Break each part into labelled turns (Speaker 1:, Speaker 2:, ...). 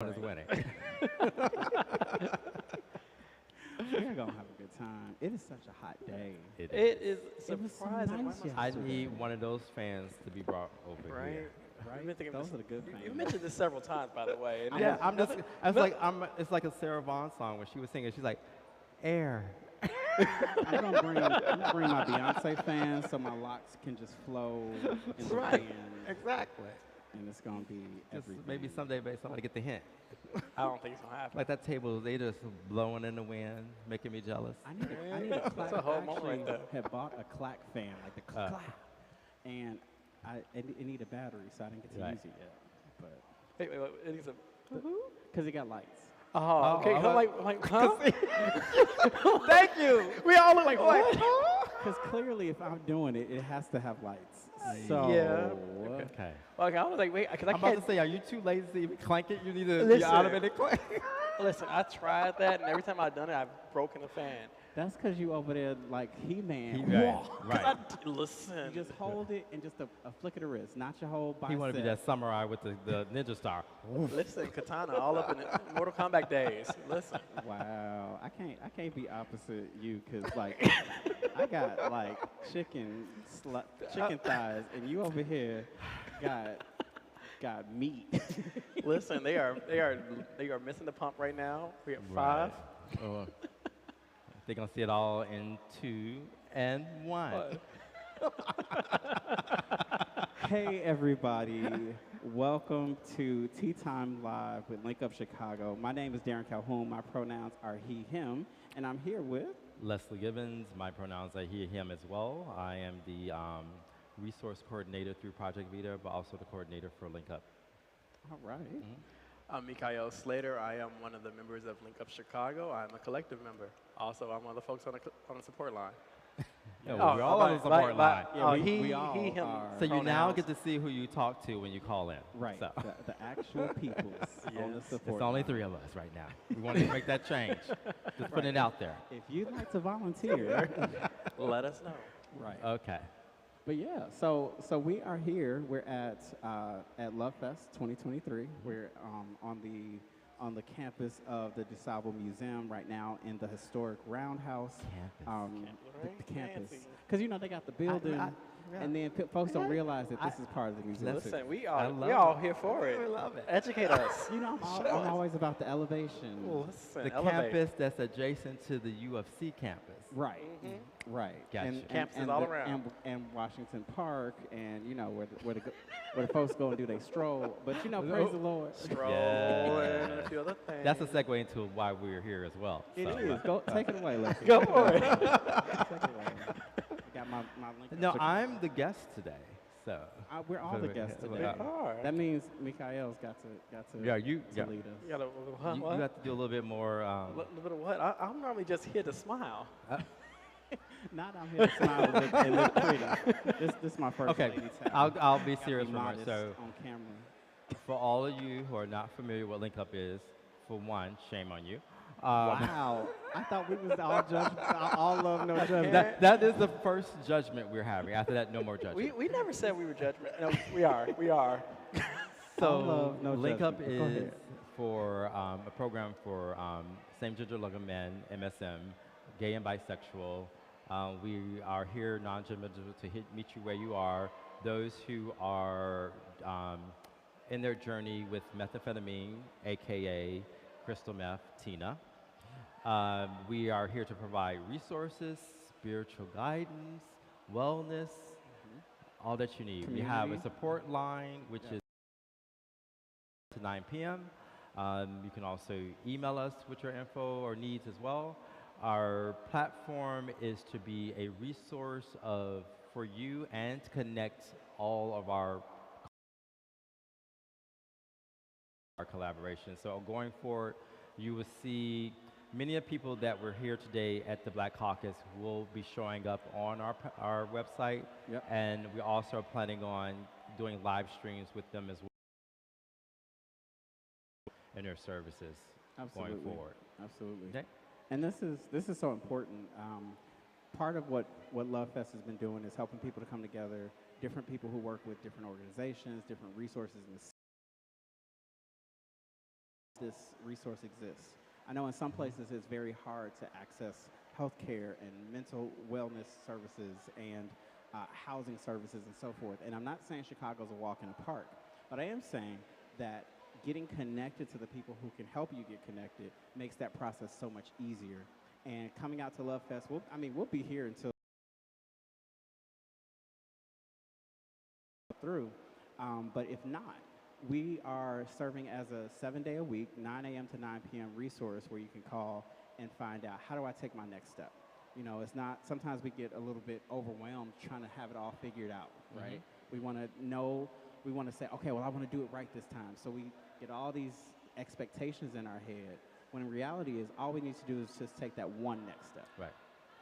Speaker 1: One is winning.
Speaker 2: We're gonna have a good time. It is such a hot day.
Speaker 1: It
Speaker 3: It
Speaker 1: is.
Speaker 3: is
Speaker 2: It was so
Speaker 3: surprising.
Speaker 2: nice
Speaker 1: I
Speaker 2: yesterday.
Speaker 1: need one of those fans to be brought over
Speaker 3: Right?
Speaker 1: here.
Speaker 2: Right?
Speaker 3: We've been thinking
Speaker 2: Those
Speaker 3: this-
Speaker 2: are the good
Speaker 3: you-
Speaker 2: fans.
Speaker 3: You mentioned this several times, by the way. And
Speaker 1: Yeah, I'm just.
Speaker 3: nothing-
Speaker 1: I was like, it's like a Sarah Vaughan song when she was singing. She's like, air.
Speaker 2: I'm gonna bring my Beyonce fans so my locks can just flow in the
Speaker 1: Right.
Speaker 2: wind,
Speaker 1: Exactly.
Speaker 2: and it's gonna be
Speaker 1: Just
Speaker 2: everything.
Speaker 1: maybe someday, somebody get the hint.
Speaker 3: I don't think it's gonna happen.
Speaker 1: Like that table, they just blowing in the wind, making me jealous.
Speaker 2: I need a clap.
Speaker 3: That's a whole
Speaker 2: I
Speaker 3: moment
Speaker 2: actually
Speaker 3: right there.
Speaker 2: had bought a clack fan, like the clap, and it needed a battery, so I didn't get to
Speaker 1: Right.
Speaker 2: use it yet. But
Speaker 3: Wait. It needs a.
Speaker 2: because it got lights.
Speaker 3: Oh, okay.
Speaker 1: I
Speaker 3: I'm
Speaker 1: was-
Speaker 3: like, huh?
Speaker 1: Thank you.
Speaker 3: We all look like what?
Speaker 2: Because clearly, if I'm doing it, it has to have lights. So
Speaker 3: Yeah.
Speaker 1: Okay.
Speaker 3: Okay, I was like, wait, because I
Speaker 1: I'm about
Speaker 3: can't.
Speaker 1: to say, are you too lazy to even clank it? You need to be
Speaker 3: Listen.
Speaker 1: automated clank.
Speaker 3: Listen, I tried that, and every time I've done it, I've broken the fan.
Speaker 2: that's because you over there like He-Man.
Speaker 1: Right.
Speaker 3: Listen.
Speaker 2: You just hold it and just a flick of the wrist, not your whole bicep.
Speaker 1: He want to be that samurai with the ninja star.
Speaker 3: Listen, Katana, all up in the Mortal Kombat days. Listen.
Speaker 2: Wow, I can't be opposite you because like I got like chicken thighs, and you over here got meat.
Speaker 3: Listen, they are missing the pump right now. We have 5.
Speaker 1: Oh. They're gonna see it all in 2 and 1.
Speaker 2: Hey everybody, welcome to Tea Time Live with Link Up Chicago. My name is Darren Calhoun. My pronouns are he, him, and I'm here with.
Speaker 1: Leslie Gibbons, my pronouns are he, him as well. I am the resource coordinator through Project Vita, but also the coordinator for Link Up.
Speaker 2: All right.
Speaker 3: I'm Mikael Slater. I am one of the members of Link Up Chicago. I'm a collective member. Also, I'm one of the folks on the support line.
Speaker 1: Yeah, well, we're all on the support line.
Speaker 2: Yeah,
Speaker 3: he,
Speaker 2: all
Speaker 3: he, him.
Speaker 2: are.
Speaker 1: So you now
Speaker 3: pronouns.
Speaker 1: get to see who you talk to when you call in.
Speaker 2: Right,
Speaker 1: So.
Speaker 2: the actual peoples on the
Speaker 3: Yes.
Speaker 2: support
Speaker 1: It's only
Speaker 2: line.
Speaker 1: 3 of us right now. We want to make that change. Just putting it out there.
Speaker 2: If you'd like to volunteer,
Speaker 3: Let us know.
Speaker 2: right.
Speaker 1: Okay.
Speaker 2: But yeah, so we are here. We're at LoveFest 2023. We're on the campus of the DuSable Museum right now in the historic Roundhouse. The campus, because they got the building, and then folks don't realize that this is part of the museum.
Speaker 3: Listen, we
Speaker 1: love
Speaker 3: all
Speaker 1: it.
Speaker 3: here for it.
Speaker 1: I love it.
Speaker 3: Educate us.
Speaker 2: I'm always about the elevation.
Speaker 3: Listen,
Speaker 1: The
Speaker 3: elevate.
Speaker 1: campus that's adjacent to the UFC campus.
Speaker 2: Right, right.
Speaker 1: Gotcha.
Speaker 3: Campuses all around.
Speaker 2: and Washington Park, and where the folks go and do their stroll. But praise the Lord.
Speaker 3: Stroll
Speaker 1: Yeah.
Speaker 3: and a few other things.
Speaker 1: That's a segue into why we're here as well.
Speaker 2: It
Speaker 1: So,
Speaker 2: is. Go take it away, Leslie.
Speaker 3: Go for it.
Speaker 2: Take it away. I got my link.
Speaker 1: No, I'm the guest today. So
Speaker 2: We're all the guests
Speaker 1: We
Speaker 2: today.
Speaker 3: are.
Speaker 2: That means Mikael's got to
Speaker 1: Yeah, you
Speaker 2: lead us.
Speaker 3: You gotta,
Speaker 1: you
Speaker 3: what?
Speaker 1: have to do a little bit more.
Speaker 3: A little bit of what? I'm normally just here to smile.
Speaker 2: Not I'm here to smile and look pretty. This is my first
Speaker 1: Okay,
Speaker 2: lady time.
Speaker 1: I'll be
Speaker 2: Gotta
Speaker 1: serious for a
Speaker 2: modest
Speaker 1: moment. So
Speaker 2: on camera.
Speaker 1: for all of you who are not familiar with Link Up is, for one, shame on you.
Speaker 2: Wow, I thought we was all love, no judgment.
Speaker 1: That is the first judgment we're having. After that, no more judgment.
Speaker 3: We never said we were judgment. No, we are. We are.
Speaker 2: All love, no
Speaker 1: Link Up
Speaker 2: judgment. Go
Speaker 1: is
Speaker 2: ahead.
Speaker 1: for a program for same-gender loving men, MSM, gay and bisexual. We are here, non-judgmental, to meet you where you are. Those who are in their journey with methamphetamine, aka crystal meth, Tina. We are here to provide resources, spiritual guidance, wellness, all that you need. We have a
Speaker 2: Community.
Speaker 1: support line, which is to 9 p.m. You can also email us with your info or needs as well. Our platform is to be a resource for you and to connect all of our collaboration. So going forward, you will see many of the people that were here today at the Black Caucus will be showing up on our website.
Speaker 2: Yep.
Speaker 1: And we also are planning on doing live streams with them as well in their services
Speaker 2: Absolutely.
Speaker 1: going forward.
Speaker 2: Absolutely.
Speaker 1: Okay.
Speaker 2: And this is so important. Part of what LoveFest has been doing is helping people to come together, different people who work with different organizations, different resources in the this resource exists. I know in some places it's very hard to access healthcare and mental wellness services and housing services and so forth. And I'm not saying Chicago's a walk in the park, but I am saying that getting connected to the people who can help you get connected makes that process so much easier. And coming out to LoveFest, we'll be here until through. But if not, we are serving as a 7-day-a-week, 9 a.m. to 9 p.m. resource where you can call and find out, how do I take my next step? You know, it's not, sometimes we get a little bit overwhelmed trying to have it all figured out, right? We want to know, we want to say, okay, well, I want to do it right this time. So we get all these expectations in our head, when in reality is all we need to do is just take that one next step.
Speaker 1: Right.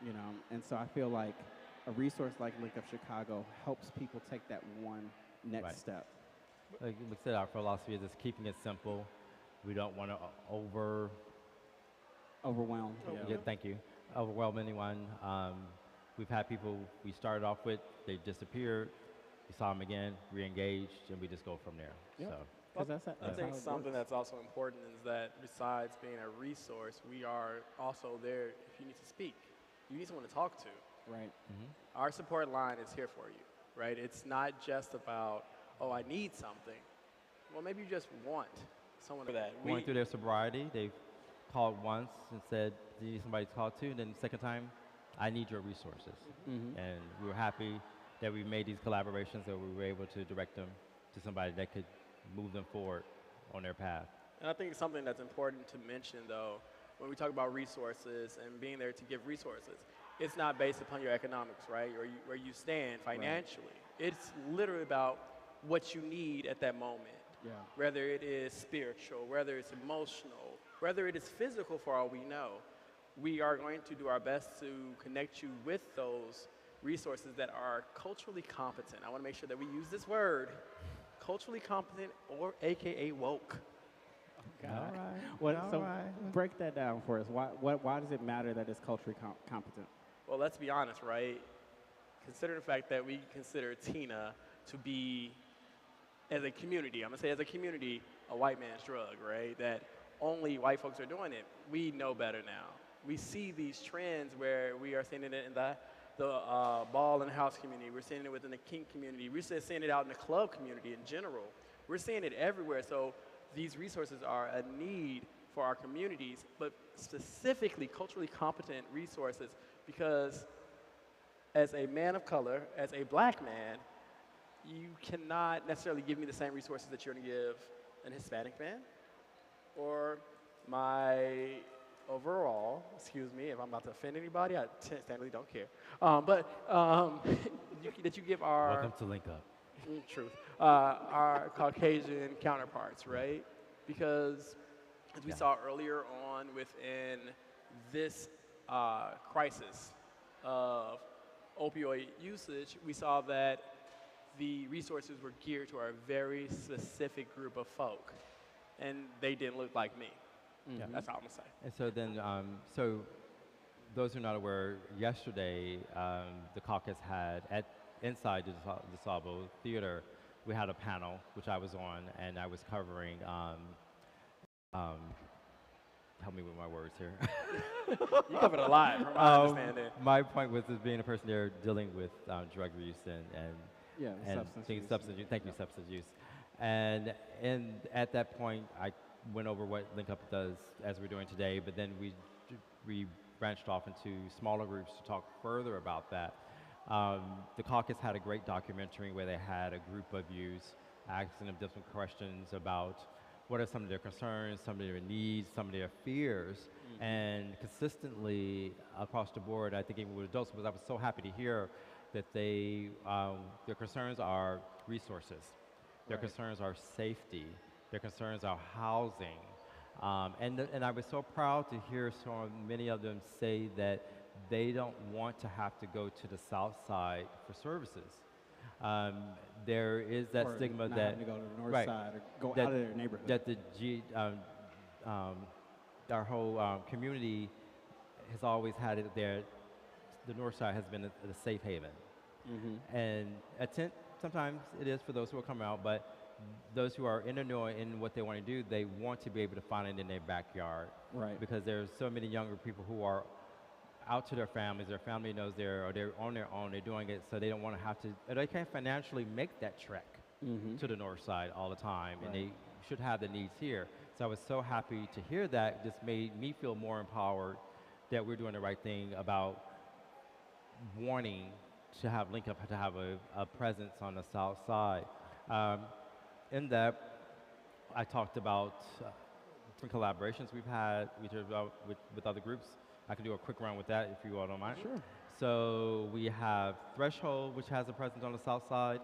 Speaker 2: You know, and so I feel like a resource like Link Up Chicago helps people take that one next step.
Speaker 1: Like we said, our philosophy is just keeping it simple. We don't want to
Speaker 2: overwhelm.
Speaker 1: Yeah, thank you. Overwhelm anyone. We've had people we started off with, they disappeared. We saw them again, re-engaged, and we just go from there.
Speaker 2: Yep.
Speaker 1: So.
Speaker 3: I think something that's also important is that besides being a resource, we are also there if you need to speak. You need someone to talk to.
Speaker 2: Right.
Speaker 3: Our support line is here for you, right? It's not just about, oh, I need something. Well, maybe you just want someone for that.
Speaker 1: Going through their sobriety, they've called once and said, do you need somebody to talk to? And then the second time, I need your resources. And we were happy that we made these collaborations, that we were able to direct them to somebody that could move them forward on their path.
Speaker 3: And I think something that's important to mention, though, when we talk about resources and being there to give resources, it's not based upon your economics, right, or where you stand financially. Right. It's literally about what you need at that moment, whether it is spiritual, whether it's emotional, whether it is physical for all we know. We are going to do our best to connect you with those resources that are culturally competent. I want to make sure that we use this word, culturally competent, or AKA woke.
Speaker 2: Okay. All right. Break that down for us. Why does it matter that it's culturally competent?
Speaker 3: Well, let's be honest, right? Consider the fact that we consider Tina to be, as a community, I'm going to say as a community, a white man's drug, right? That only white folks are doing it. We know better now. We see these trends where we are seeing it in the ball and house community. We're seeing it within the kink community. We're seeing it out in the club community in general. We're seeing it everywhere. So these resources are a need for our communities, but specifically culturally competent resources, because as a man of color, as a black man, you cannot necessarily give me the same resources that you're going to give an Hispanic man or my overall, excuse me, if I'm about to offend anybody, I technically don't care. That you give our...
Speaker 1: Welcome to Link Up.
Speaker 3: Truth. Our Caucasian counterparts, right? Because as we saw earlier on within this crisis of opioid usage, we saw that the resources were geared to our very specific group of folk, and they didn't look like me. That's all I'm gonna say.
Speaker 1: And so then, so those who are not aware, yesterday the caucus had inside the DuSable Theater, we had a panel which I was on, and I was covering. Help me with my words here.
Speaker 3: You covered a lot, from my understanding.
Speaker 1: My point was just being a person there dealing with drug use and substance use. Thank you, substance use. And at that point, I went over what Link Up does as we're doing today, but then we branched off into smaller groups to talk further about that. The caucus had a great documentary where they had a group of youth asking them different questions about what are some of their concerns, some of their needs, some of their fears, and consistently across the board, I think even with adults, because I was so happy to hear that their concerns are resources, their concerns are safety, their concerns are housing, and I was so proud to hear so many of them say that they don't want to have to go to the South Side for services. There is that stigma that
Speaker 2: to go to the North Side or go out of their neighborhood.
Speaker 1: That our whole community has always had it there. The North Side has been a safe haven, and sometimes it is for those who will come out, but those who are in the know in what they want to do, they want to be able to find it in their backyard.
Speaker 2: Right.
Speaker 1: Because there's so many younger people who are out to their families, their family knows or they're on their own, they're doing it, so they don't want to have to, they can't financially make that trek to the north side all the time, and they should have the needs here. So I was so happy to hear that. It just made me feel more empowered that we're doing the right thing about wanting to have link up, to have a presence on the south side. In that, I talked about different collaborations we've had with other groups. I can do a quick run with that if you all don't mind.
Speaker 2: Sure.
Speaker 1: So we have Threshold, which has a presence on the south side,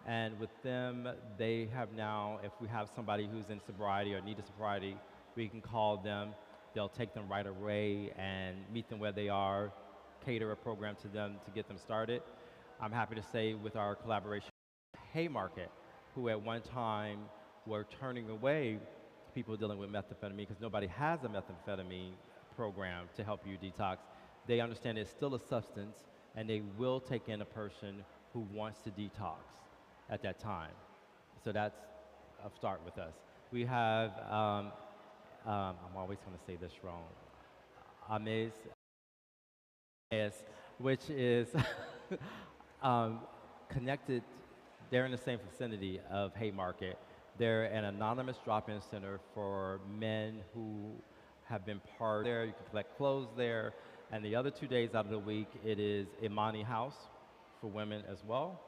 Speaker 1: and with them, they have now, if we have somebody who's in sobriety or needs sobriety, we can call them. They'll take them right away and meet them where they are, cater a program to them to get them started. I'm happy to say with our collaboration with Haymarket, who at one time were turning away people dealing with methamphetamine because nobody has a methamphetamine program to help you detox. They understand it's still a substance, and they will take in a person who wants to detox at that time. So that's a start with us. We have, I'm always going to say this wrong, Amaze, which is connected, they're in the same vicinity of Haymarket. They're an anonymous drop-in center for men who have been part there. You can collect clothes there. And the other 2 days out of the week, it is Imani House for women as well.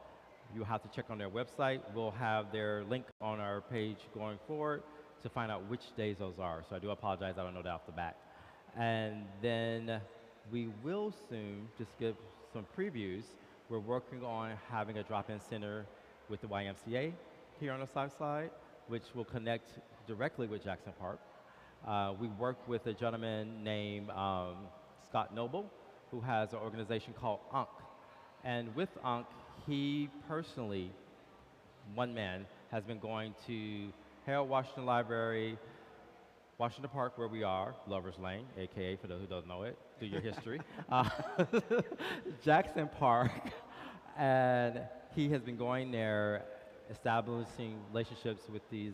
Speaker 1: You have to check on their website. We'll have their link on our page going forward to find out which days those are. So I do apologize, I don't know that off the bat. And then we will soon, just give some previews, we're working on having a drop-in center with the YMCA here on the south side, which will connect directly with Jackson Park. We work with a gentleman named Scott Noble, who has an organization called UNC. And with UNC, he personally, one man, has been going to Harold Washington Library, Washington Park, where we are, Lover's Lane, AKA, for those who don't know it, do your history, Jackson Park, and he has been going there, establishing relationships with these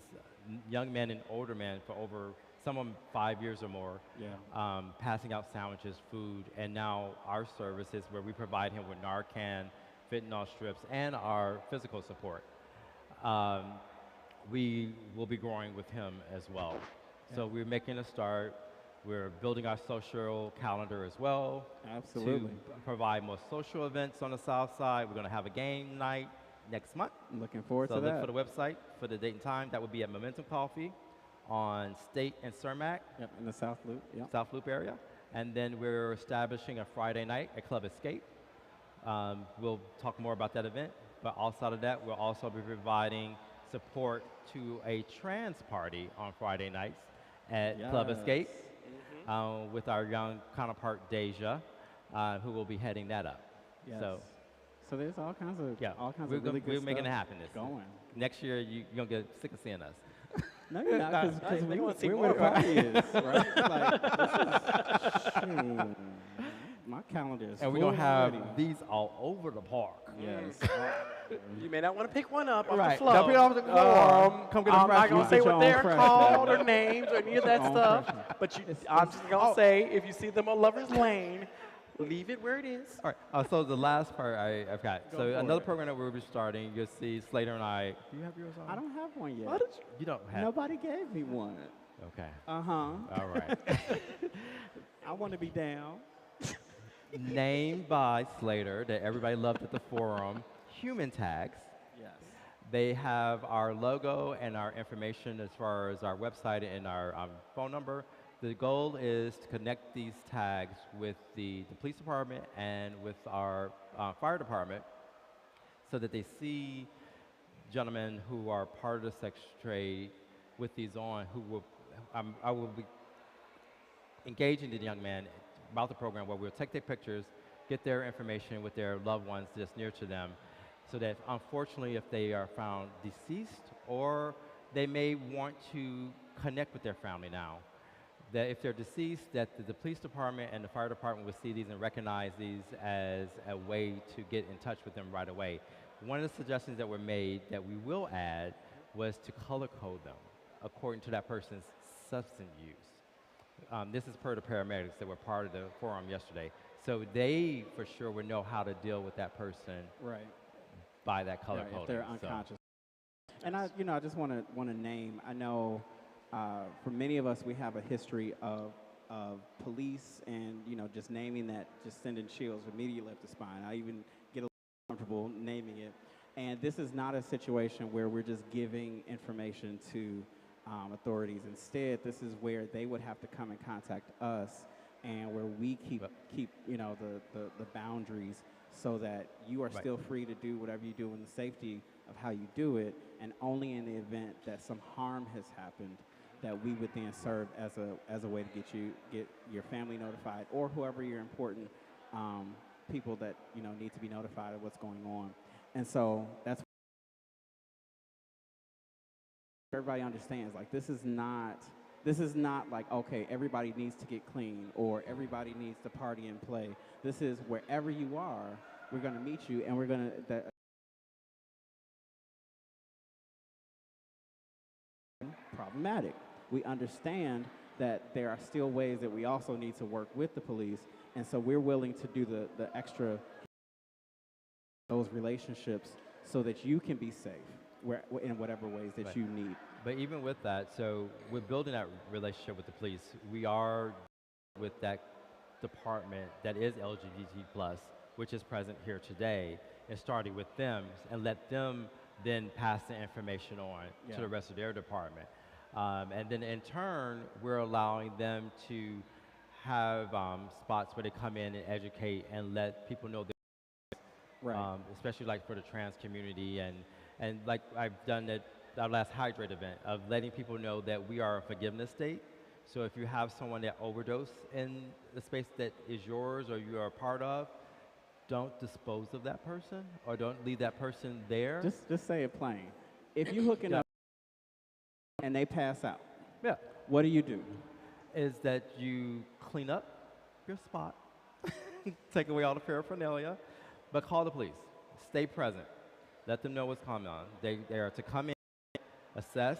Speaker 1: young men and older men for over, some of them 5 years or more, passing out sandwiches, food, and now our services where we provide him with Narcan, fentanyl strips, and our physical support. We will be growing with him as well. So we're making a start. We're building our social calendar as well.
Speaker 2: Absolutely.
Speaker 1: To provide more social events on the south side. We're going to have a game night next month.
Speaker 2: I'm looking forward to
Speaker 1: So
Speaker 2: that.
Speaker 1: look for the website for the date and time. That would be at Momentum Coffee on State and Cermak,
Speaker 2: Yep, in the South Loop. Yep.
Speaker 1: South Loop area. And then we're establishing a Friday night at Club Escape. We'll talk more about that event. But outside of that, we'll also be providing support to a trans party on Friday nights at Club Escape with our young counterpart Deja, who will be heading that up.
Speaker 2: Yes.
Speaker 1: So
Speaker 2: there's all kinds of
Speaker 1: we're
Speaker 2: really good
Speaker 1: we're making it
Speaker 2: stuff
Speaker 1: happen
Speaker 2: going.
Speaker 1: Next year, you're going to get sick of seeing us.
Speaker 2: No, you're not, because
Speaker 3: they wanna see
Speaker 2: we're
Speaker 3: more,
Speaker 2: where the
Speaker 3: right?
Speaker 2: party is, right? Like, this is, my calendar is
Speaker 1: And we're
Speaker 2: full
Speaker 1: going to have
Speaker 2: already.
Speaker 1: these all over the park.
Speaker 2: Yes.
Speaker 3: You may not want to pick one up off
Speaker 1: Right.
Speaker 3: the floor.
Speaker 1: Don't pick it off the floor. Come get a
Speaker 3: I'm not
Speaker 1: fresh
Speaker 3: going
Speaker 1: one.
Speaker 3: to say
Speaker 2: Get your
Speaker 3: what they're
Speaker 2: own fresh
Speaker 3: called
Speaker 2: one.
Speaker 3: or names or any of that
Speaker 2: Your own
Speaker 3: stuff,
Speaker 2: fresh one.
Speaker 3: but I'm just going to say, if you see them on Lover's Lane, leave it where it is.
Speaker 1: All right. So the last part I've got.
Speaker 2: Go
Speaker 1: So
Speaker 2: for
Speaker 1: another
Speaker 2: it.
Speaker 1: program that we'll be starting, you'll see Slater and I. Do you have yours on?
Speaker 2: I don't have one yet.
Speaker 3: What did you?
Speaker 1: You don't have.
Speaker 2: Nobody gave me one.
Speaker 1: Okay.
Speaker 2: Uh-huh.
Speaker 1: All right.
Speaker 2: I want to be down.
Speaker 1: Named by Slater that everybody loved at the forum, Human Tags.
Speaker 2: Yes.
Speaker 1: They have our logo and our information as far as our website and our phone number. The goal is to connect these tags with the police department and with our fire department so that they see gentlemen who are part of the sex trade with these on, who will, I will be engaging the young man about the program where we'll take their pictures, get their information with their loved ones just near to them, so that unfortunately if they are found deceased or they may want to connect with their family now, that if they're deceased, that the police department and the fire department will see these and recognize these as a way to get in touch with them right away. One of the suggestions that were made that we will add was to color code them according to that person's substance use. This is per the paramedics that were part of the forum yesterday. So they, for sure, would know how to deal with that person
Speaker 2: Right.
Speaker 1: by that color
Speaker 2: Right,
Speaker 1: coding.
Speaker 2: if they're
Speaker 1: So-
Speaker 2: unconscious. And I just want to name. I know for many of us, we have a history of police and just naming that, just sending chills immediately up the spine. I even get a little comfortable naming it. And this is not a situation where we're just giving information to authorities. Instead, this is where they would have to come and contact us, and where we keep the boundaries, so that you are still free to do whatever you do in the safety of how you do it, and only in the event that some harm has happened, that we would then serve as a way to get your family notified, or whoever your important people that need to be notified of what's going on. And so that's everybody understands. Like, this is not like, okay, everybody needs to get clean or everybody needs to party and play. This is wherever you are, we're going to meet you, and we're going to problematic. We understand that there are still ways that we also need to work with the police, and so we're willing to do the extra, those relationships, so that you can be safe in whatever ways that you need.
Speaker 1: But even with that, so we're building that relationship with the police. We are with that department that is LGBT+, which is present here today, and starting with them and let them then pass the information on to the rest of their department. And then in turn, we're allowing them to have spots where they come in and educate and let people know especially like for the trans community, and like I've done at our last Hydrate event, of letting people know that we are a forgiveness state. So if you have someone that overdosed in the space that is yours or you are a part of, don't dispose of that person, or don't leave that person there.
Speaker 2: Just say it plain. If you hooking up and they pass out,
Speaker 1: Yeah.
Speaker 2: what do you do?
Speaker 1: Is that you clean up your spot, take away all the paraphernalia, but call the police. Stay present. Let them know what's going on. They are to come in, assess,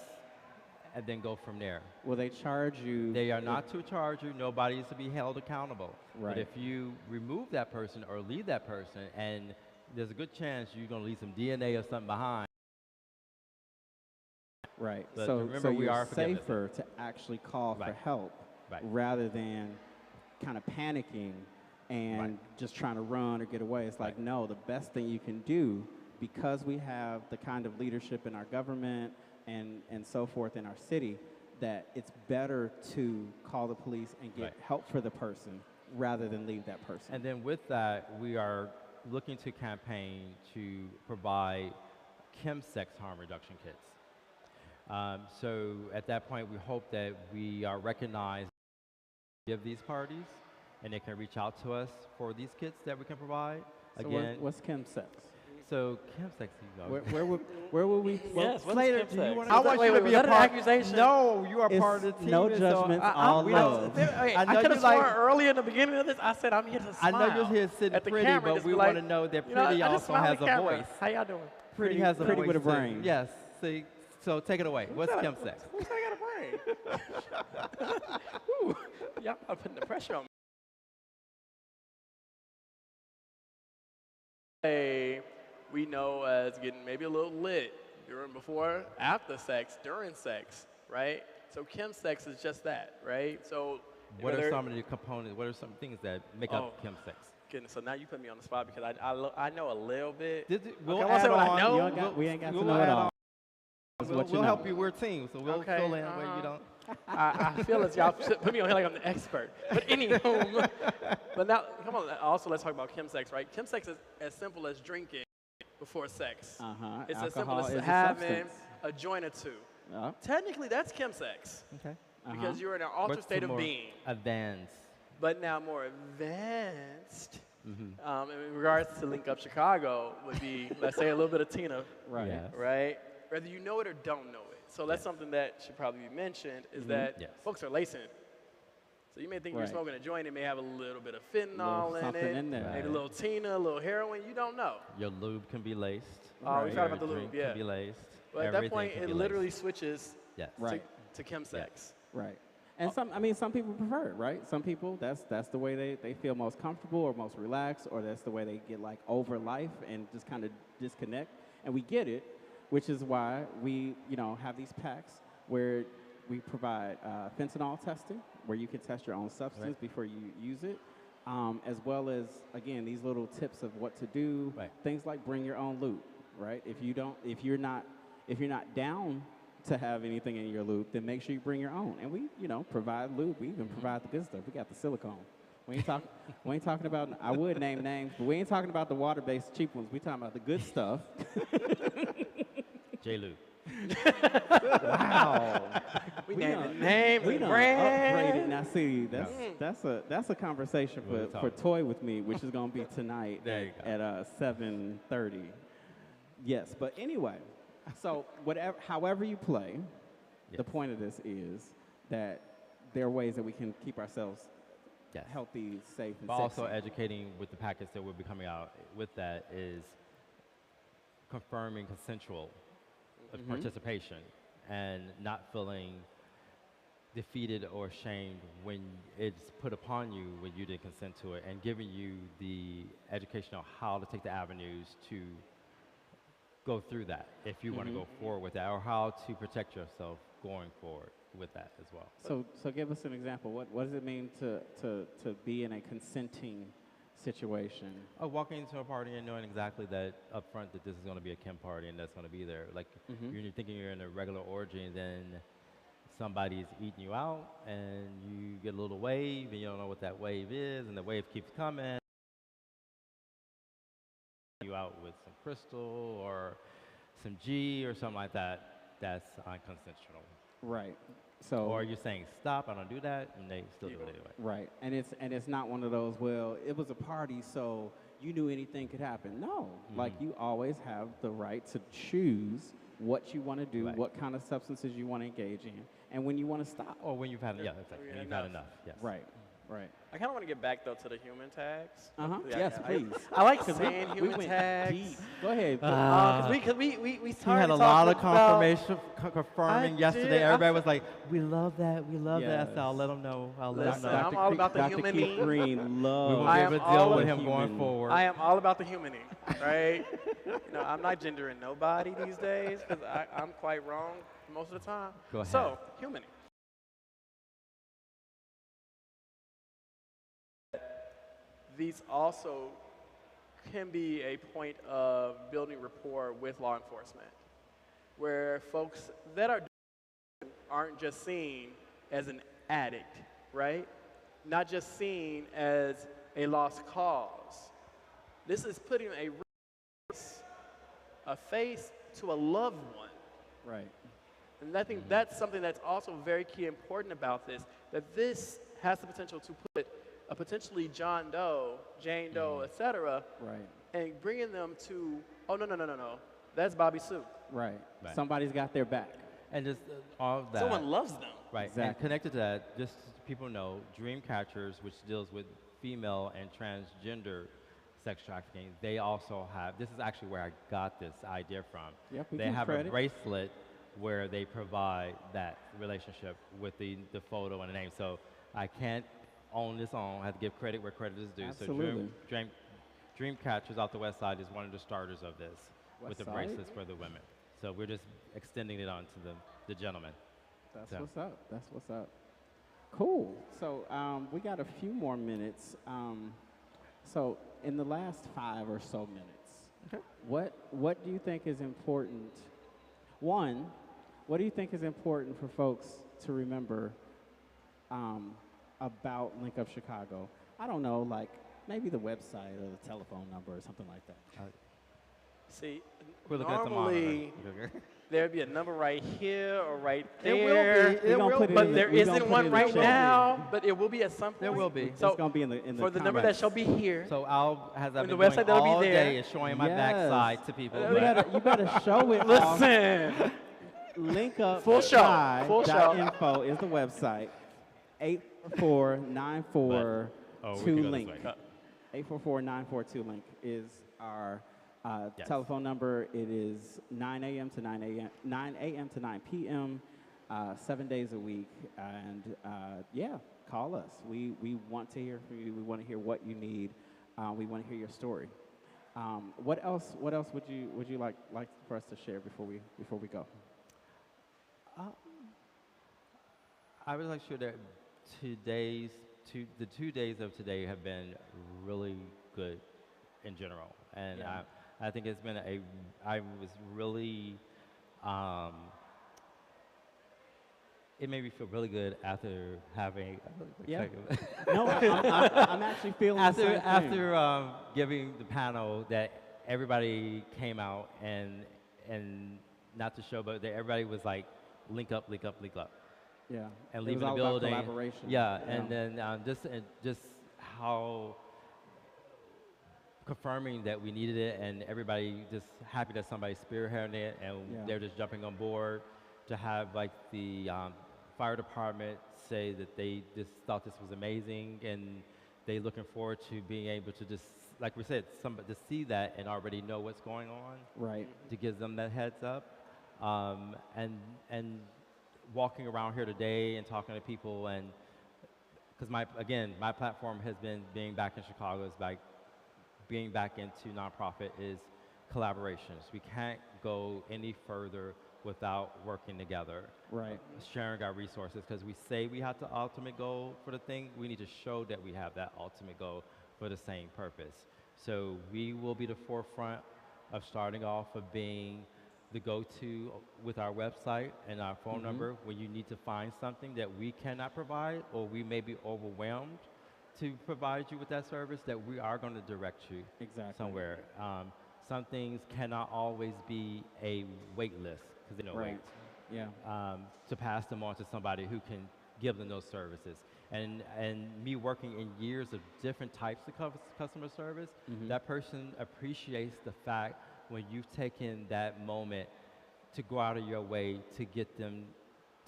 Speaker 1: and then go from there.
Speaker 2: Will they charge you?
Speaker 1: They are not to charge you. Nobody is to be held accountable.
Speaker 2: Right.
Speaker 1: But if you remove that person or leave that person, and there's a good chance you're going to leave some DNA or something behind.
Speaker 2: Right.
Speaker 1: But
Speaker 2: So
Speaker 1: remember, we
Speaker 2: you're
Speaker 1: are forgiveness.
Speaker 2: safer to actually call for help rather than kind of panicking and just trying to run or get away. It's like, no, the best thing you can do, because we have the kind of leadership in our government and so forth in our city, that it's better to call the police and get help for the person rather than leave that person.
Speaker 1: And then with that, we are looking to campaign to provide chemsex harm reduction kits. So at that point, we hope that we are recognized to give these parties, and they can reach out to us for these kits that we can provide.
Speaker 2: So
Speaker 1: Again,
Speaker 2: what's chemsex?
Speaker 1: so chemsex,
Speaker 2: Where will we?
Speaker 3: Yes, what's
Speaker 1: later,
Speaker 3: chemsex?
Speaker 1: do you want
Speaker 3: I want you to be a part? Accusation?
Speaker 1: No, you are
Speaker 2: It's
Speaker 1: part of the team.
Speaker 2: no
Speaker 1: and
Speaker 2: judgment, all
Speaker 1: we
Speaker 2: love.
Speaker 1: I know
Speaker 3: I could
Speaker 1: you
Speaker 3: have sworn
Speaker 1: like.
Speaker 3: early in the beginning of this, I said I'm here to
Speaker 1: I
Speaker 3: smile.
Speaker 1: know you're here sitting
Speaker 3: at the
Speaker 1: pretty,
Speaker 3: camera,
Speaker 1: but
Speaker 3: just
Speaker 1: we
Speaker 3: be
Speaker 1: want
Speaker 3: like,
Speaker 1: to know that
Speaker 3: you know,
Speaker 1: Pretty
Speaker 3: I just
Speaker 1: also
Speaker 3: smile at
Speaker 1: has
Speaker 3: the
Speaker 1: a
Speaker 3: camera.
Speaker 1: voice.
Speaker 3: How y'all doing?
Speaker 1: Pretty has a
Speaker 2: Pretty
Speaker 1: voice
Speaker 2: with a
Speaker 1: too.
Speaker 2: brain.
Speaker 1: Yes. See, so take it away. What's chemsex?
Speaker 3: Who's I got a brain? Ooh, y'all are putting the pressure on me. Hey, we know as getting maybe a little lit before, after sex, during sex, right? So chemsex is just that, right? So
Speaker 1: What are some of the components? What are some things that make up chemsex?
Speaker 3: Goodness, so now you put me on the spot because I know a little bit.
Speaker 1: We'll
Speaker 3: Okay, I wanna
Speaker 1: add
Speaker 3: say what I
Speaker 1: on.
Speaker 3: know.
Speaker 2: We ain't got to
Speaker 1: We'll
Speaker 2: know it
Speaker 1: add
Speaker 2: all.
Speaker 1: on.
Speaker 2: It's
Speaker 1: We'll,
Speaker 2: what you
Speaker 1: we'll
Speaker 2: know.
Speaker 1: help you. We're a team, so we'll
Speaker 3: Okay,
Speaker 1: fill in where you don't.
Speaker 3: I feel as y'all put me on here like I'm the expert. But anywho, but now, come on, also let's talk about chemsex, right? Chemsex is as simple as drinking before sex.
Speaker 2: Uh-huh.
Speaker 3: It's as
Speaker 2: Alcohol
Speaker 3: simple
Speaker 2: is
Speaker 3: as
Speaker 2: a
Speaker 3: having
Speaker 2: substance.
Speaker 3: a joint or two.
Speaker 2: Yep.
Speaker 3: Technically, that's chemsex
Speaker 1: Okay.
Speaker 3: because you're in an altered
Speaker 1: What's
Speaker 3: state
Speaker 1: the
Speaker 3: of
Speaker 1: more
Speaker 3: being.
Speaker 1: advanced?
Speaker 3: But now more advanced, in regards to Link Up Chicago, would be, let's say, a little bit of Tina,
Speaker 2: Right.
Speaker 1: Yes.
Speaker 3: right? Whether you know it or don't know it. So that's something that should probably be mentioned, is that
Speaker 1: Yes.
Speaker 3: folks are lacing. So you may think you're
Speaker 2: Right.
Speaker 3: smoking a joint, it may have a little bit of fentanyl in
Speaker 2: something
Speaker 3: it,
Speaker 2: in there.
Speaker 3: maybe a little Tina, a little heroin, you don't know.
Speaker 1: Your lube can be laced.
Speaker 3: Oh, we
Speaker 2: Right.
Speaker 3: forgot about the
Speaker 1: Your
Speaker 3: lube,
Speaker 1: drink
Speaker 3: yeah.
Speaker 1: can be laced.
Speaker 3: But at that
Speaker 1: Everything
Speaker 3: point,
Speaker 1: can
Speaker 3: it
Speaker 1: be
Speaker 3: literally
Speaker 1: laced.
Speaker 3: switches
Speaker 1: Yes.
Speaker 2: Right.
Speaker 3: to chemsex.
Speaker 2: Right. And some people prefer it, right? Some people, that's the way they feel most comfortable or most relaxed, or that's the way they get like over life and just kind of disconnect. And we get it, which is why we, have these packs where we provide fentanyl testing, where you can test your own substance before you use it, as well as, again, these little tips of what to do, things like bring your own loot, right? If you're not down to have anything in your loop, then make sure you bring your own. And we, provide loop. We even provide the good stuff. We got the silicone. We ain't talking about, I would name names, but we ain't talking about the water-based cheap ones. We talking about the good stuff.
Speaker 1: J-Lou.
Speaker 2: Wow.
Speaker 3: We named names and brands.
Speaker 2: Upgraded. Now see, that's a conversation for Toy With Me, which is gonna be tonight at 7:30. Yes, but anyway, so however you play, the point of this is that there are ways that we can keep ourselves healthy, safe, and
Speaker 1: But
Speaker 2: sexy.
Speaker 1: also educating with the packets that will be coming out with that is confirming consensual participation and not feeling defeated or ashamed when it's put upon you when you didn't consent to it, and giving you the education on how to take the avenues to go through that if you want to go forward with that, or how to protect yourself going forward with that as well.
Speaker 2: So give us an example. What does it mean to be in a consenting situation?
Speaker 1: Walking into a party and knowing exactly that up front that this is going to be a Kim party and that's going to be there. Like you're thinking you're in a regular orgy and then somebody's eating you out and you get a little wave and you don't know what that wave is and the wave keeps coming. You out with some crystal or some G or something like that, that's unconsensual.
Speaker 2: Right. So
Speaker 1: Or you're saying, stop, I don't do that, and they still do it anyway.
Speaker 2: right. And it's not one of those, well, it was a party, so you knew anything could happen. No. Like you always have the right to choose what you want to do, what kind of substances you want to engage in, and when you want to stop.
Speaker 1: Or when you've had, when you've had enough. Yes.
Speaker 2: Right. Right.
Speaker 3: I kind of want to get back, though, to the human tags.
Speaker 2: Yes, please.
Speaker 3: I like saying human tags.
Speaker 2: Deep. Go ahead.
Speaker 3: Because we
Speaker 1: We had a lot of confirming yesterday. Everybody was like, we love that, we love that. So I'll let them know. I'll let them know.
Speaker 3: I'm all about the
Speaker 2: Dr.
Speaker 3: humaning.
Speaker 2: Keith Green
Speaker 1: We
Speaker 2: loves.
Speaker 1: won't be able to deal with him going forward.
Speaker 3: I am all about the humaning, right? I'm not gendering nobody these days because I'm quite wrong most of the time.
Speaker 1: Go ahead.
Speaker 3: So, humaning. These also can be a point of building rapport with law enforcement, where folks that are aren't just seen as an addict, right? Not just seen as a lost cause. This is putting a face to a loved one.
Speaker 2: Right.
Speaker 3: And I think that's something that's also very key and important about this, that this has the potential to put a potentially John Doe, Jane Doe, et cetera, and bringing them to, oh, no, that's Bobby Sue.
Speaker 2: Right. Somebody's got their back.
Speaker 1: And just all of that.
Speaker 3: Someone loves them.
Speaker 1: Right.
Speaker 2: Exactly.
Speaker 1: And connected to that, just so people know, Dream Catchers, which deals with female and transgender sex trafficking, they also have, this is actually where I got this idea from.
Speaker 2: Yep,
Speaker 1: they have a bracelet where they provide that relationship with the photo and the name. So I can't own this on. I have to give credit where credit is due.
Speaker 2: Absolutely.
Speaker 1: So Dream Catchers out the West Side is one of the starters of this with the bracelets for the women. So we're just extending it on to the gentlemen.
Speaker 2: That's what's up. That's what's up. Cool. So we got a few more minutes. So in the last 5 or so minutes, what do you think is important? One, what do you think is important for folks to remember about Link Up Chicago? I don't know, like maybe the website or the telephone number or something like that.
Speaker 3: See,
Speaker 1: We're looking at the
Speaker 3: normally
Speaker 1: monitor.
Speaker 3: there'd be a number right here or right
Speaker 1: There
Speaker 3: there.
Speaker 1: will be.
Speaker 3: But there isn't one right now, but it will be at some point.
Speaker 1: There will be.
Speaker 3: So
Speaker 2: it's going to be in the
Speaker 3: for the number that shall be here.
Speaker 1: So I'll, as I've
Speaker 3: the
Speaker 1: been
Speaker 3: website
Speaker 1: doing
Speaker 3: that'll be
Speaker 1: all
Speaker 3: there.
Speaker 1: day, is showing my backside to people.
Speaker 2: You better show it.
Speaker 3: Listen.
Speaker 2: Link up.
Speaker 3: Full show. Full show.
Speaker 2: .info is the website. 844-942 link. 844-942 link is our
Speaker 1: Yes.
Speaker 2: Telephone number, it is 9 a.m. to 9 a.m. to 9 p.m., 7 days a week. And yeah, call us. We want to hear from you. We want to hear what you need. We want to hear your story. What else would you like for us to share before we go?
Speaker 1: Uh, I would like to share that the 2 days of today have been really good in general, and
Speaker 2: Yeah.
Speaker 1: I think it's been I was really, um, it made me feel really good after having,
Speaker 2: Yeah. No, I'm actually feeling the same thing.
Speaker 1: after giving the panel that everybody came out and not to show, but that everybody was like, link up, link up, link up.
Speaker 2: Yeah.
Speaker 1: And
Speaker 2: It
Speaker 1: leaving
Speaker 2: was all
Speaker 1: the
Speaker 2: about
Speaker 1: building.
Speaker 2: collaboration.
Speaker 1: Yeah, and then just how confirming that we needed it, and everybody just happy that somebody spearheaded it, and
Speaker 2: Yeah.
Speaker 1: they're just jumping on board. To have like the fire department say that they just thought this was amazing, and they looking forward to being able to just, like we said, somebody to see that and already know what's going on,
Speaker 2: Right.
Speaker 1: to give them that heads up, and walking around here today and talking to people, and because my platform has been being back in Chicago, is like being back into nonprofit is collaborations. We can't go any further without working together,
Speaker 2: Right.
Speaker 1: sharing our resources, because we say we have the ultimate goal for the thing. We need to show that we have that ultimate goal for the same purpose. So we will be the forefront of starting off of being the go-to with our website and our phone number when you need to find something that we cannot provide, or we may be overwhelmed to provide you with that service, that we are going to direct you
Speaker 2: Exactly.
Speaker 1: somewhere. Some things cannot always be a wait list, because they don't
Speaker 2: Right.
Speaker 1: wait,
Speaker 2: Yeah.
Speaker 1: to pass them on to somebody who can give them those services. And me working in years of different types of customer service, that person appreciates the fact when you've taken that moment to go out of your way to get them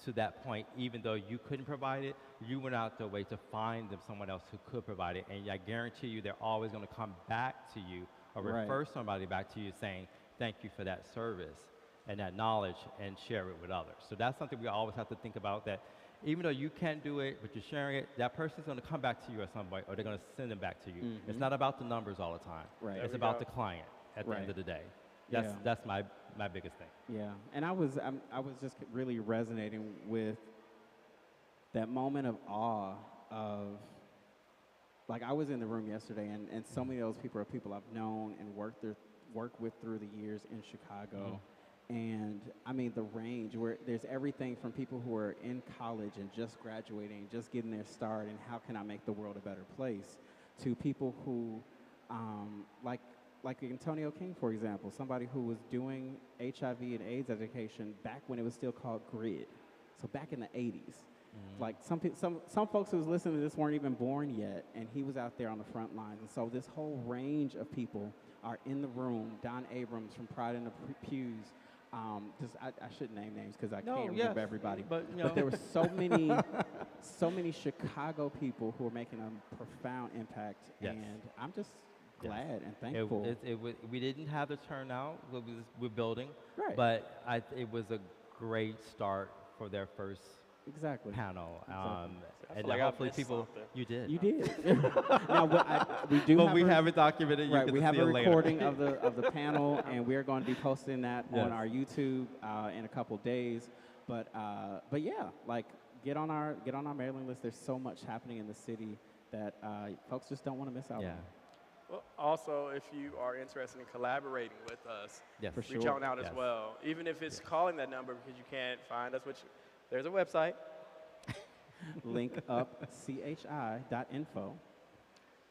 Speaker 1: to that point, even though you couldn't provide it, you went out the way to find them someone else who could provide it. And I guarantee you they're always going to come back to you or
Speaker 2: Right.
Speaker 1: refer somebody back to you saying, thank you for that service and that knowledge, and share it with others. So that's something we always have to think about, that even though you can't do it, but you're sharing it, that person's going to come back to you at some point, or they're going to send them back to you. It's not about the numbers all the time.
Speaker 2: Right.
Speaker 3: There
Speaker 1: It's
Speaker 3: we
Speaker 1: about
Speaker 3: go.
Speaker 1: the client at the
Speaker 2: Right.
Speaker 1: end of the day.
Speaker 2: Yeah.
Speaker 1: That's my biggest thing.
Speaker 2: Yeah, and I was just really resonating with that moment of awe of, like, I was in the room yesterday, and so many of those people are people I've known and worked with through the years in Chicago. And I mean, the range where there's everything from people who are in college and just graduating, just getting their start, and how can I make the world a better place, to people who, like Antonio King, for example, somebody who was doing HIV and AIDS education back when it was still called GRID, so back in the 80s. Like some folks who was listening to this weren't even born yet, and he was out there on the front lines. And so this whole range of people are in the room. Don Abrams from Pride in the Pews. I shouldn't name names because I can't remember everybody.
Speaker 1: But, you know.
Speaker 2: But there were so many Chicago people who are making a profound impact,
Speaker 1: Yes.
Speaker 2: and I'm just
Speaker 1: Yes.
Speaker 2: glad and thankful.
Speaker 1: We didn't have the turnout we're building,
Speaker 2: Right.
Speaker 1: but it was a great start for their first
Speaker 2: Exactly.
Speaker 1: panel.
Speaker 3: I
Speaker 1: And
Speaker 3: feel like I
Speaker 1: hopefully
Speaker 3: missed
Speaker 1: people,
Speaker 3: something.
Speaker 1: you did.
Speaker 2: You did. Now, we do.
Speaker 1: But
Speaker 2: have
Speaker 1: we
Speaker 2: a-
Speaker 1: have it documented. You
Speaker 2: Right,
Speaker 1: get
Speaker 2: we
Speaker 1: to
Speaker 2: have
Speaker 1: see
Speaker 2: a
Speaker 1: it later.
Speaker 2: recording of the panel, and we're going to be posting that
Speaker 1: Yes.
Speaker 2: on our YouTube in a couple days. But yeah, like get on our mailing list. There's so much happening in the city that folks just don't want to miss out
Speaker 1: Yeah.
Speaker 2: on.
Speaker 3: Well, also, if you are interested in collaborating with us,
Speaker 1: Yes.
Speaker 2: For
Speaker 3: reach
Speaker 2: sure.
Speaker 3: on out as
Speaker 1: Yes.
Speaker 3: well. Even if it's calling that number because you can't find us, which there's a website.
Speaker 2: Linkupchi.info.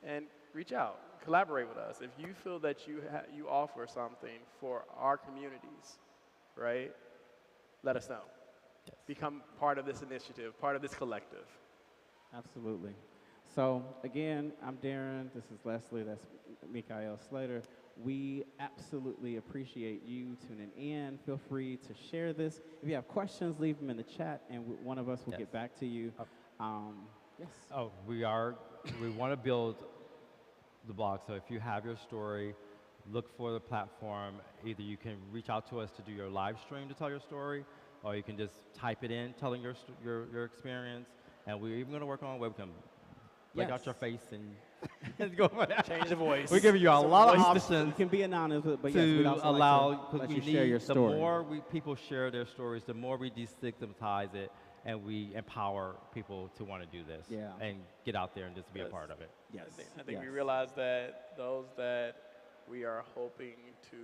Speaker 3: And reach out, collaborate with us. If you feel that you offer something for our communities, right? Let us know.
Speaker 1: Yes.
Speaker 3: Become part of this initiative, part of this collective.
Speaker 2: Absolutely. So again, I'm Darren. This is Leslie. That's Mikael Slater. We absolutely appreciate you tuning in. Feel free to share this. If you have questions, leave them in the chat, and one of us will
Speaker 1: Yes.
Speaker 2: get back to you. Yes.
Speaker 1: Oh, we want to build the blog. So if you have your story, look for the platform. Either you can reach out to us to do your live stream to tell your story, or you can just type it in, telling your experience. And we're even going to work on a webcam. Break out your face and go for that.
Speaker 3: Change the voice.
Speaker 1: We're giving you a lot of
Speaker 2: You
Speaker 1: options
Speaker 2: can be anonymous, but yes,
Speaker 1: to
Speaker 2: we'd also
Speaker 1: allow,
Speaker 2: like to let
Speaker 1: we
Speaker 2: you
Speaker 1: need,
Speaker 2: share your
Speaker 1: the
Speaker 2: story.
Speaker 1: more people share their stories, the more we destigmatize it, and we empower people to want to do this and get out there and just be a part of it.
Speaker 2: Yes.
Speaker 3: I think we realize that those that we are hoping to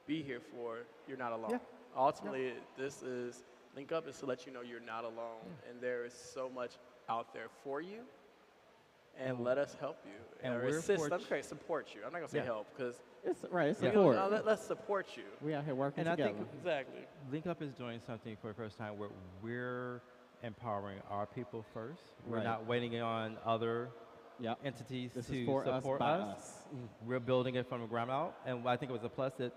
Speaker 3: be here for, you're not alone.
Speaker 1: Yeah.
Speaker 3: Ultimately, this is, Link Up is to let you know you're not alone, and there is so much out there for you. And let us help you.
Speaker 1: And
Speaker 3: or
Speaker 1: we're
Speaker 3: assist. I'm going to support you. I'm not going to say help because
Speaker 2: It's support.
Speaker 3: let's support you.
Speaker 2: We out here working
Speaker 1: And
Speaker 2: together.
Speaker 1: I think
Speaker 3: Exactly.
Speaker 1: Link Up is doing something for the first time where we're empowering our people first. We're not waiting on other entities
Speaker 2: This
Speaker 1: to
Speaker 2: is for
Speaker 1: support
Speaker 2: by
Speaker 1: us. We're building it from the ground out, and I think it was a plus that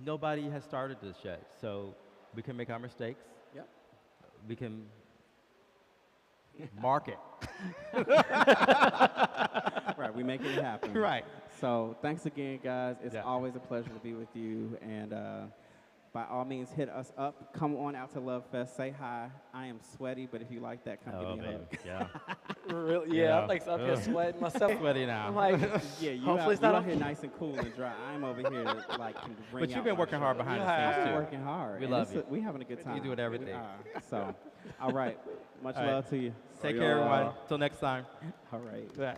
Speaker 1: nobody has started this yet. So we can make our mistakes.
Speaker 2: Yep.
Speaker 1: We can market.
Speaker 2: Right, we making it happen.
Speaker 1: Right.
Speaker 2: So thanks again, guys. It's
Speaker 1: Yeah.
Speaker 2: always a pleasure to be with you. And by all means, hit us up. Come on out to LoveFest. Say hi. I am sweaty, but if you like that, come give me a hug.
Speaker 1: Yeah.
Speaker 3: Really?
Speaker 1: Yeah.
Speaker 3: I'm like up here sweating myself.
Speaker 1: Sweaty now.
Speaker 3: I'm like,
Speaker 2: Yeah, you
Speaker 3: hopefully it's
Speaker 2: you
Speaker 3: not
Speaker 2: out here nice and cool and dry. I'm over here like can bring
Speaker 1: But you've
Speaker 2: out
Speaker 1: been
Speaker 2: my
Speaker 1: working hard
Speaker 2: shirt.
Speaker 1: behind the
Speaker 3: Yeah.
Speaker 1: scenes too.
Speaker 2: Working hard.
Speaker 1: We
Speaker 2: And
Speaker 1: love
Speaker 2: it's
Speaker 1: you.
Speaker 2: we having a good time.
Speaker 1: You do it every day.
Speaker 2: So, all right. Much
Speaker 1: All right.
Speaker 2: love to you.
Speaker 1: Take
Speaker 2: See
Speaker 1: care,
Speaker 2: y'all.
Speaker 1: everyone. Till next time.
Speaker 2: All right.
Speaker 1: Bye.